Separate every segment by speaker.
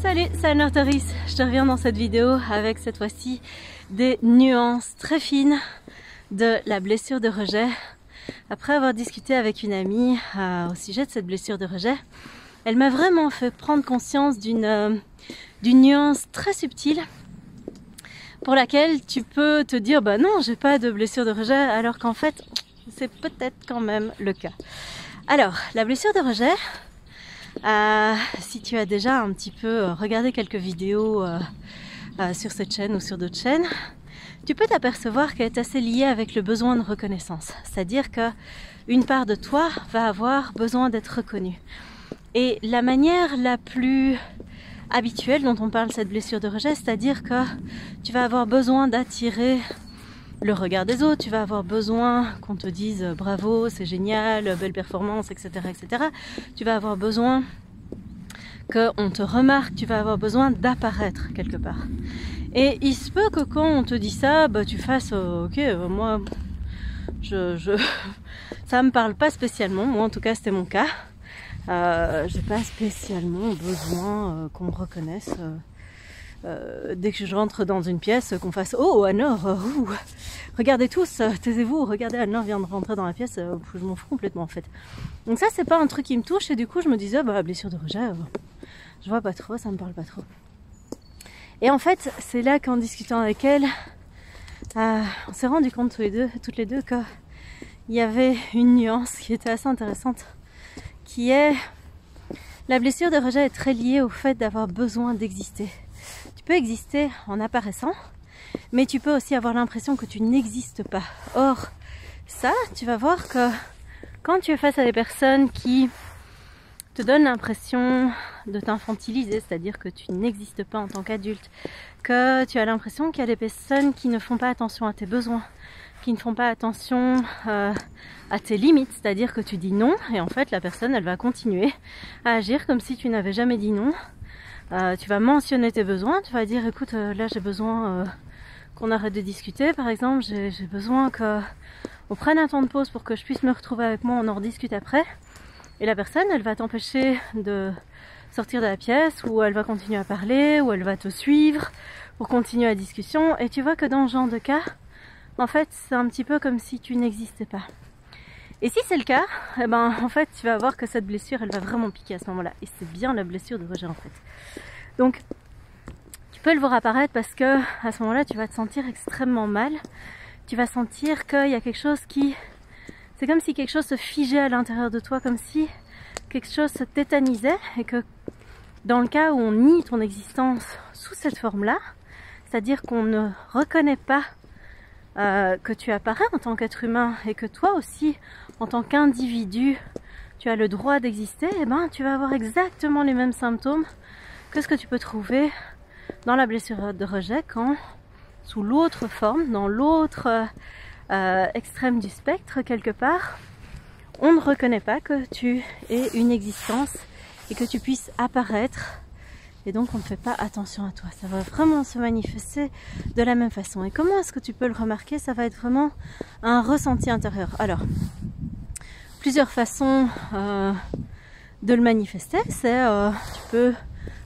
Speaker 1: Salut, c'est Anne Arteris. Je te reviens dans cette vidéo avec cette fois-ci des nuances très fines de la blessure de rejet. Après avoir discuté avec une amie au sujet de cette blessure de rejet, elle m'a vraiment fait prendre conscience d'une nuance très subtile pour laquelle tu peux te dire bah non, j'ai pas de blessure de rejet, alors qu'en fait c'est peut-être quand même le cas. Alors, la blessure de rejet, si tu as déjà un petit peu regardé quelques vidéos sur cette chaîne ou sur d'autres chaînes, tu peux t'apercevoir qu'elle est assez liée avec le besoin de reconnaissance. C'est-à-dire qu'une part de toi va avoir besoin d'être reconnue. Et la manière la plus habituelle dont on parle cette blessure de rejet, c'est-à-dire que tu vas avoir besoin d'attirer le regard des autres, tu vas avoir besoin qu'on te dise bravo, c'est génial, belle performance, etc., etc. Tu vas avoir besoin qu'on te remarque, tu vas avoir besoin d'apparaître quelque part. Et il se peut que quand on te dit ça, bah, tu fasses ok, moi, ça me parle pas spécialement. Moi, en tout cas, c'était mon cas. J'ai pas spécialement besoin qu'on me reconnaisse. Dès que je rentre dans une pièce, qu'on fasse oh Anne-Laure, regardez tous, taisez-vous, regardez Anne-Laure vient de rentrer dans la pièce, je m'en fous complètement en fait. Donc ça c'est pas un truc qui me touche et du coup je me disais bah blessure de rejet, je vois pas trop, ça me parle pas trop. Et en fait c'est là qu'en discutant avec elle, on s'est rendu compte toutes les deux qu'il y avait une nuance qui était assez intéressante, qui est la blessure de rejet est très liée au fait d'avoir besoin d'exister. Tu peux exister en apparaissant, mais tu peux aussi avoir l'impression que tu n'existes pas. Or, ça, tu vas voir que quand tu es face à des personnes qui te donnent l'impression de t'infantiliser, c'est-à-dire que tu n'existes pas en tant qu'adulte, que tu as l'impression qu'il y a des personnes qui ne font pas attention à tes besoins, qui ne font pas attention à tes limites, c'est-à-dire que tu dis non, et en fait la personne elle va continuer à agir comme si tu n'avais jamais dit non. Tu vas mentionner tes besoins, tu vas dire écoute là j'ai besoin qu'on arrête de discuter par exemple, j'ai besoin qu'on prenne un temps de pause pour que je puisse me retrouver avec moi, on en rediscute après. Et la personne elle va t'empêcher de sortir de la pièce, ou elle va continuer à parler, ou elle va te suivre pour continuer la discussion, et tu vois que dans ce genre de cas, en fait c'est un petit peu comme si tu n'existais pas. Et si c'est le cas, eh ben, en fait, tu vas voir que cette blessure, elle va vraiment piquer à ce moment-là. Et c'est bien la blessure de rejet, en fait. Donc, tu peux le voir apparaître parce que à ce moment-là, tu vas te sentir extrêmement mal. Tu vas sentir qu'il y a quelque chose qui... C'est comme si quelque chose se figeait à l'intérieur de toi, comme si quelque chose se tétanisait. Et que dans le cas où on nie ton existence sous cette forme-là, c'est-à-dire qu'on ne reconnaît pas que tu apparais en tant qu'être humain et que toi aussi, en tant qu'individu, tu as le droit d'exister, et ben tu vas avoir exactement les mêmes symptômes que ce que tu peux trouver dans la blessure de rejet quand, sous l'autre forme, dans l'autre extrême du spectre quelque part, on ne reconnaît pas que tu aies une existence et que tu puisses apparaître. Et donc on ne fait pas attention à toi. Ça va vraiment se manifester de la même façon. Et comment est-ce que tu peux le remarquer? Ça va être vraiment un ressenti intérieur. Alors, plusieurs façons de le manifester. C'est tu peux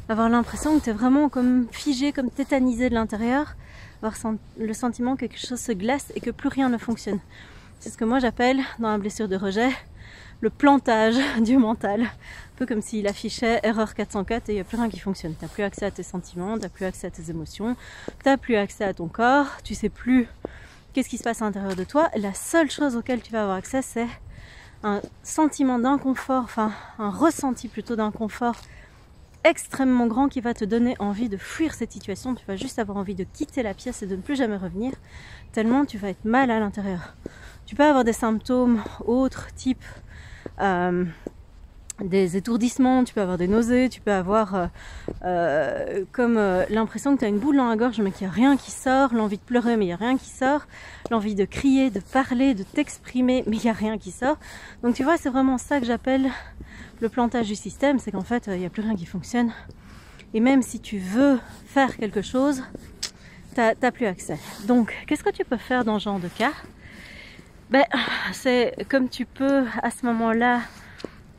Speaker 1: avoir l'impression que tu es vraiment comme figé, comme tétanisé de l'intérieur, avoir le sentiment que quelque chose se glace et que plus rien ne fonctionne. C'est ce que moi j'appelle dans la blessure de rejet le plantage du mental. Un peu comme s'il affichait erreur 404 et il n'y a plus rien qui fonctionne. Tu n'as plus accès à tes sentiments, tu n'as plus accès à tes émotions, tu n'as plus accès à ton corps, tu sais plus qu'est-ce qui se passe à l'intérieur de toi. La seule chose auquel tu vas avoir accès, c'est un sentiment d'inconfort, enfin un ressenti plutôt d'inconfort extrêmement grand qui va te donner envie de fuir cette situation. Tu vas juste avoir envie de quitter la pièce et de ne plus jamais revenir, tellement tu vas être mal à l'intérieur. Tu peux avoir des symptômes autres, type des étourdissements, tu peux avoir des nausées, tu peux avoir l'impression que tu as une boule dans la gorge mais qu'il n'y a rien qui sort, l'envie de pleurer mais il n'y a rien qui sort, l'envie de crier, de parler, de t'exprimer mais il n'y a rien qui sort. Donc tu vois, c'est vraiment ça que j'appelle le plantage du système, c'est qu'en fait il n'y a plus rien qui fonctionne. Et même si tu veux faire quelque chose, t'as plus accès. Donc qu'est-ce que tu peux faire dans ce genre de cas? Ben, c'est comme tu peux à ce moment-là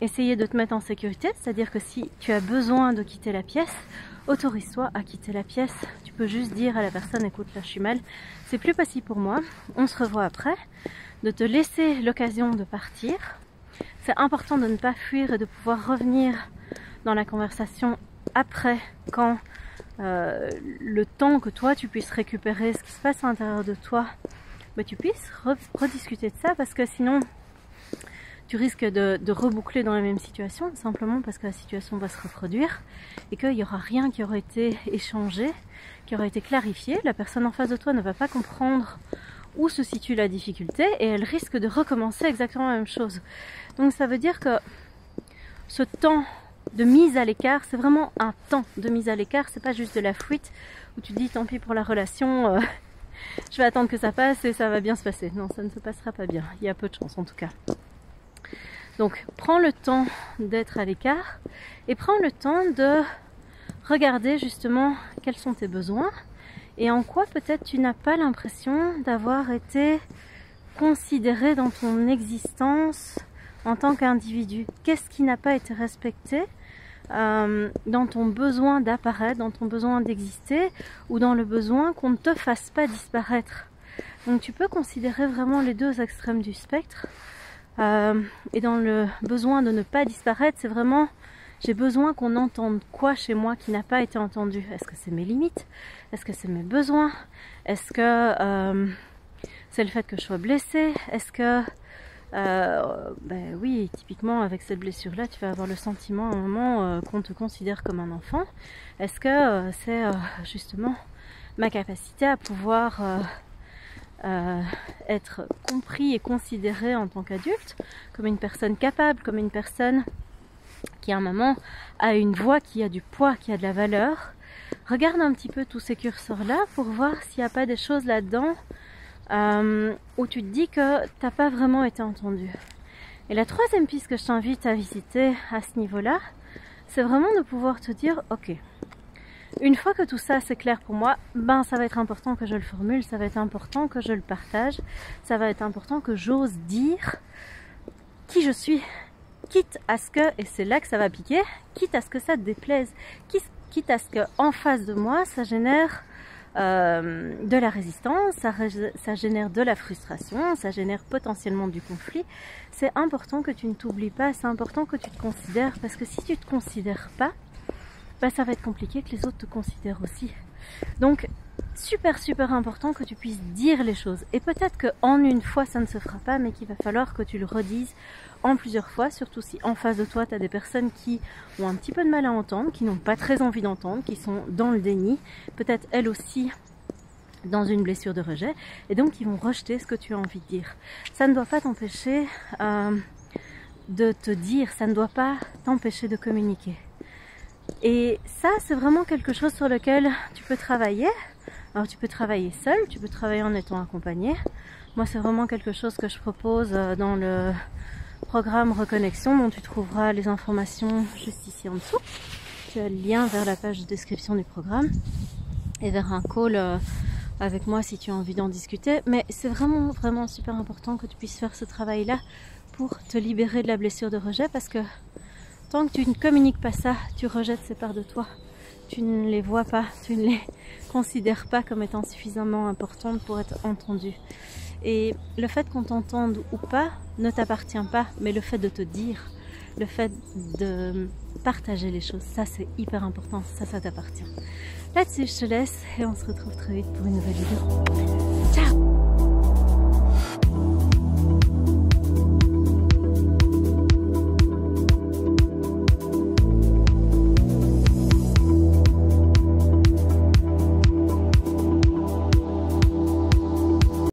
Speaker 1: essayer de te mettre en sécurité, c'est-à-dire que si tu as besoin de quitter la pièce, autorise-toi à quitter la pièce. Tu peux juste dire à la personne, écoute, là je suis mal, c'est plus possible pour moi, on se revoit après, de te laisser l'occasion de partir. C'est important de ne pas fuir et de pouvoir revenir dans la conversation après, quand le temps que toi tu puisses récupérer ce qui se passe à l'intérieur de toi, mais tu puisses rediscuter de ça, parce que sinon tu risques de reboucler dans la même situation, simplement parce que la situation va se reproduire et qu'il n'y aura rien qui aurait été échangé, qui aurait été clarifié. La personne en face de toi ne va pas comprendre où se situe la difficulté et elle risque de recommencer exactement la même chose. Donc ça veut dire que ce temps de mise à l'écart, c'est vraiment un temps de mise à l'écart, c'est pas juste de la fuite où tu dis tant pis pour la relation, je vais attendre que ça passe et ça va bien se passer. Non, ça ne se passera pas bien, il y a peu de chance en tout cas. Donc prends le temps d'être à l'écart et prends le temps de regarder justement quels sont tes besoins et en quoi peut-être tu n'as pas l'impression d'avoir été considéré dans ton existence en tant qu'individu. Qu'est-ce qui n'a pas été respecté dans ton besoin d'apparaître, dans ton besoin d'exister ou dans le besoin qu'on ne te fasse pas disparaître. Donc tu peux considérer vraiment les deux extrêmes du spectre. Et dans le besoin de ne pas disparaître, c'est vraiment j'ai besoin qu'on entende quoi chez moi qui n'a pas été entendu. Est-ce que c'est mes limites? Est-ce que c'est mes besoins? Est-ce que c'est le fait que je sois blessée? Est-ce que ben oui, typiquement avec cette blessure-là, tu vas avoir le sentiment à un moment qu'on te considère comme un enfant. Est-ce que c'est justement ma capacité à pouvoir être compris et considéré en tant qu'adulte, comme une personne capable, comme une personne qui à un moment a une voix, qui a du poids, qui a de la valeur. Regarde un petit peu tous ces curseurs-là pour voir s'il n'y a pas des choses là-dedans où tu te dis que tu n'as pas vraiment été entendu. Et la troisième piste que je t'invite à visiter à ce niveau-là, c'est vraiment de pouvoir te dire, ok, une fois que tout ça c'est clair pour moi, ben ça va être important que je le formule, ça va être important que je le partage, ça va être important que j'ose dire qui je suis, quitte à ce que, et c'est là que ça va piquer, quitte à ce que ça te déplaise, quitte à ce que en face de moi ça génère de la résistance, ça génère de la frustration, ça génère potentiellement du conflit. C'est important que tu ne t'oublies pas, c'est important que tu te considères, parce que si tu ne te considères pas, bah, ça va être compliqué que les autres te considèrent aussi. Donc super important que tu puisses dire les choses, et peut-être qu'en une fois ça ne se fera pas, mais qu'il va falloir que tu le redises en plusieurs fois, surtout si en face de toi tu as des personnes qui ont un petit peu de mal à entendre, qui n'ont pas très envie d'entendre, qui sont dans le déni, peut-être elles aussi dans une blessure de rejet, et donc qui vont rejeter ce que tu as envie de dire. Ça ne doit pas t'empêcher de te dire, ça ne doit pas t'empêcher de communiquer. Et ça, c'est vraiment quelque chose sur lequel tu peux travailler. Alors tu peux travailler seul, tu peux travailler en étant accompagné. Moi, c'est vraiment quelque chose que je propose dans le programme Reconnexion, dont tu trouveras les informations juste ici en dessous. Tu as le lien vers la page de description du programme et vers un call avec moi si tu as envie d'en discuter. Mais c'est vraiment super important que tu puisses faire ce travail-là pour te libérer de la blessure de rejet, parce que tant que tu ne communiques pas ça, tu rejettes ces parts de toi. Tu ne les vois pas, tu ne les considères pas comme étant suffisamment importantes pour être entendues. Et le fait qu'on t'entende ou pas ne t'appartient pas, mais le fait de te dire, le fait de partager les choses, ça c'est hyper important, ça t'appartient. Là-dessus, je te laisse et on se retrouve très vite pour une nouvelle vidéo. Ciao!